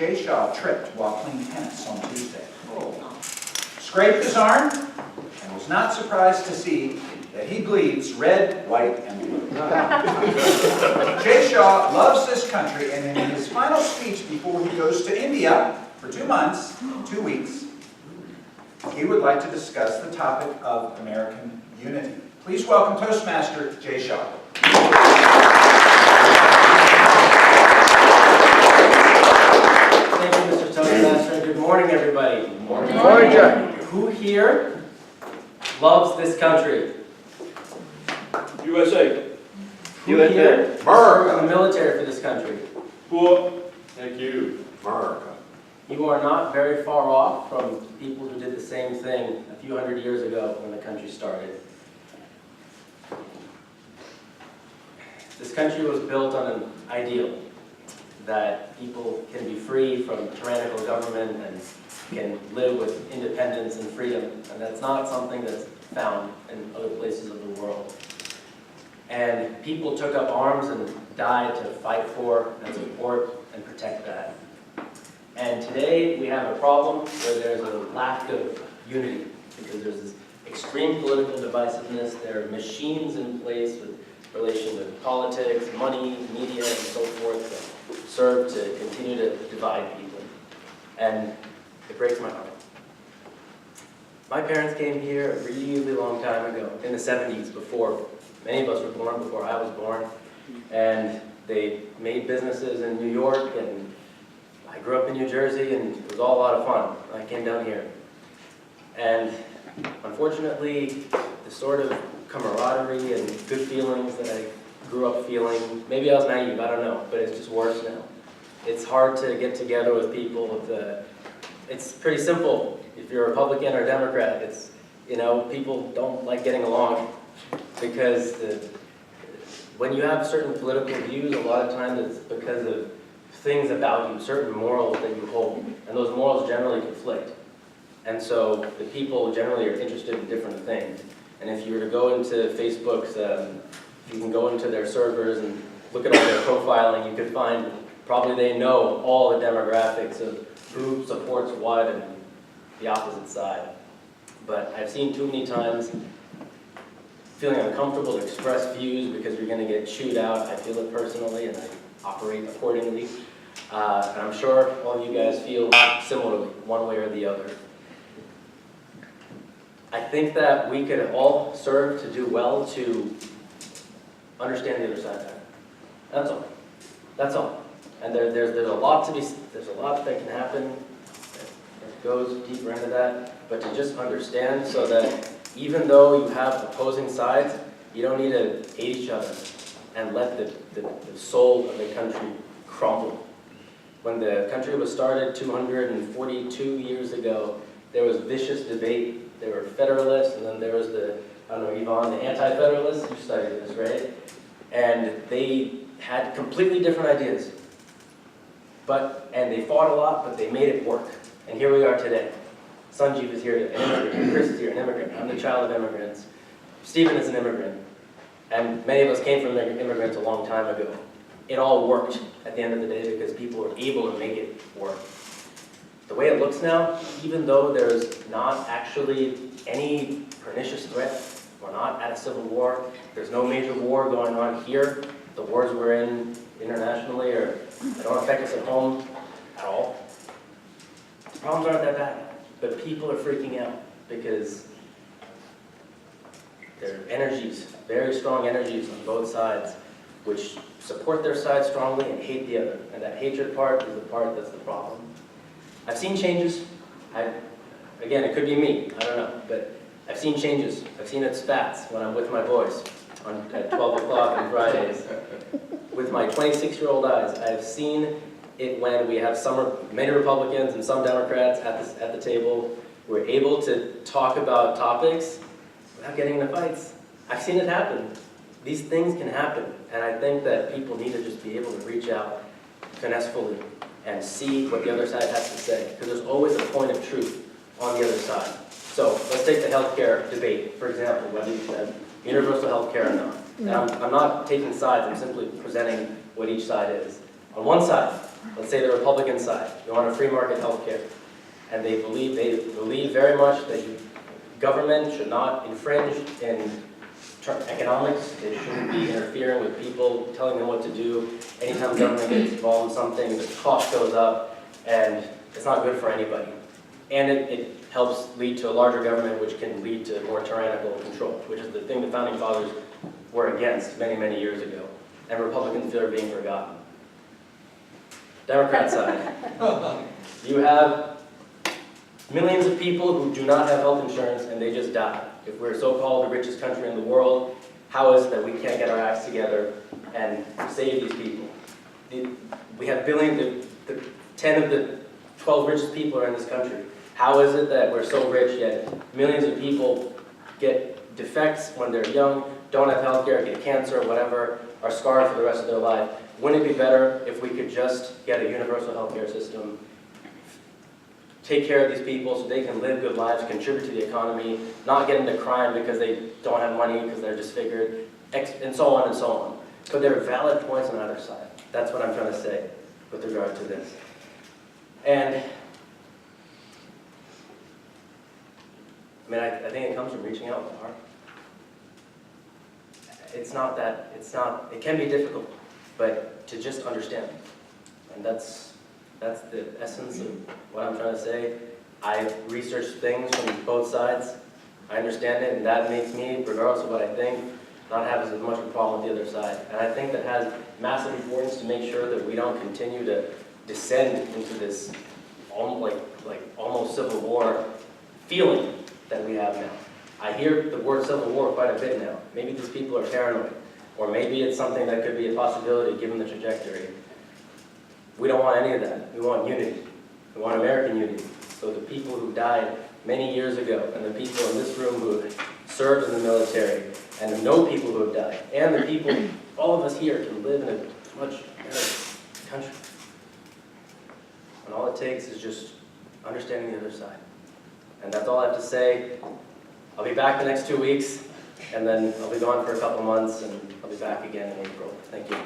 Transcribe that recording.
Jay Shaw tripped while playing tennis on Tuesday. Scraped his arm and was not surprised to see that he bleeds red, white, and blue. Jay Shaw loves this country, and in his final speech before he goes to India for 2 months, 2 weeks, he would like to discuss the topic of American unity. Please welcome Toastmaster Jay Shaw. Thank you, Mr. Toastmaster, and good morning, everybody. Good morning. Good morning, Jay. Who here loves this country? USA. Who here served in the military for this country? Poor. Thank you. America. You are not very far off from people who did the same thing a few hundred years ago when the country started. This country was built on an ideal that people can be free from tyrannical government and can live with independence and freedom. And that's not something that's found in other places of the world. And people took up arms and died to fight for and support and protect that. And today we have a problem where there's a lack of unity because there's this extreme political divisiveness. There are machines in place with relation to politics, money, media, and so forth that serve to continue to divide people. And it breaks my heart. My parents came here a really long time ago, in the 70s, before many of us were born, before I was born. And they made businesses in New York, and I grew up in New Jersey, and it was all a lot of fun. I came down here. And unfortunately, the sort of camaraderie and good feelings that I grew up feeling, maybe I was naive, I don't know, but it's just worse now. It's hard to get together with people. It's pretty simple. If you're a Republican or Democrat, it's, people don't like getting along because when you have certain political views, a lot of times it's because of things about you, certain morals that you hold, and those morals generally conflict. And so the people generally are interested in different things. And if you were to go into Facebook's, if you can go into their servers and look at all their profiling, you could find probably they know all the demographics of who supports what and the opposite side. But I've seen too many times feeling uncomfortable to express views because you're going to get chewed out. I feel it personally, and I operate accordingly. And I'm sure all of you guys feel similarly, one way or the other. I think that we could all serve to do well to understand the other side better. That's all. That's all. And there's a lot there's a lot that can happen that goes deeper into that, but to just understand so that even though you have opposing sides, you don't need to hate each other and let the soul of the country crumble. When the country was started 242 years ago, there was vicious debate. There were Federalists, and then there was the anti-Federalists. You studied this, right? And they had completely different ideas. And they fought a lot, but they made it work. And here we are today. Sanjeev is here, an immigrant. Chris is here, an immigrant. I'm the child of immigrants. Stephen is an immigrant. And many of us came from immigrants a long time ago. It all worked at the end of the day because people were able to make it work. The way it looks now, even though there's not actually any pernicious threat, we're not at a civil war, there's no major war going on here, the wars we're in internationally they don't affect us at home at all. The problems aren't that bad, but people are freaking out because there are energies, very strong energies on both sides, which support their side strongly and hate the other. And that hatred part is the part that's the problem. I've seen changes. Again, it could be me, I don't know, but I've seen changes. I've seen it spats when I'm with my boys at 12 o'clock on Fridays. With my 26-year-old eyes, I've seen it when we have many Republicans and some Democrats at the table. We're able to talk about topics without getting into fights. I've seen it happen. These things can happen, and I think that people need to just be able to reach out finessefully and see what the other side has to say, because there's always a point of truth on the other side. So let's take the healthcare debate, for example, whether you said universal healthcare or not. And I'm not taking sides, I'm simply presenting what each side is. On one side, let's say the Republican side, they want a free market healthcare, and they believe very much that government should not infringe in economics. They shouldn't be interfering with people, telling them what to do. Anytime government gets involved in something, the cost goes up, and it's not good for anybody. And it helps lead to a larger government, which can lead to more tyrannical control, which is the thing the Founding Fathers were against many, many years ago. And Republicans feel are being forgotten. Democrat side, you have millions of people who do not have health insurance and they just die. If we're so-called the richest country in the world, how is it that we can't get our acts together and save these people? We have billions, 10 of the 12 richest people are in this country. How is it that we're so rich yet millions of people get defects when they're young, don't have health care, get cancer, whatever, are scarred for the rest of their life? Wouldn't it be better if we could just get a universal health care system, take care of these people so they can live good lives, contribute to the economy, not get into crime because they don't have money, because they're disfigured, and so on and so on. But there are valid points on either side. That's what I'm trying to say with regard to this. And I think it comes from reaching out with the heart. It can be difficult, but to just understand. And that's the essence of what I'm trying to say. I've researched things from both sides. I understand it, and that makes me, regardless of what I think, not have as much of a problem with the other side. And I think that has massive importance to make sure that we don't continue to descend into this almost civil war feeling that we have now. I hear the word civil war quite a bit now. Maybe these people are paranoid, or maybe it's something that could be a possibility given the trajectory. We don't want any of that. We want unity. We want American unity. So the people who died many years ago, and the people in this room who served in the military, and the no people who have died, and the people, all of us here, can live in a much better country. And all it takes is just understanding the other side. And that's all I have to say. I'll be back the next 2 weeks, and then I'll be gone for a couple months, and I'll be back again in April. Thank you.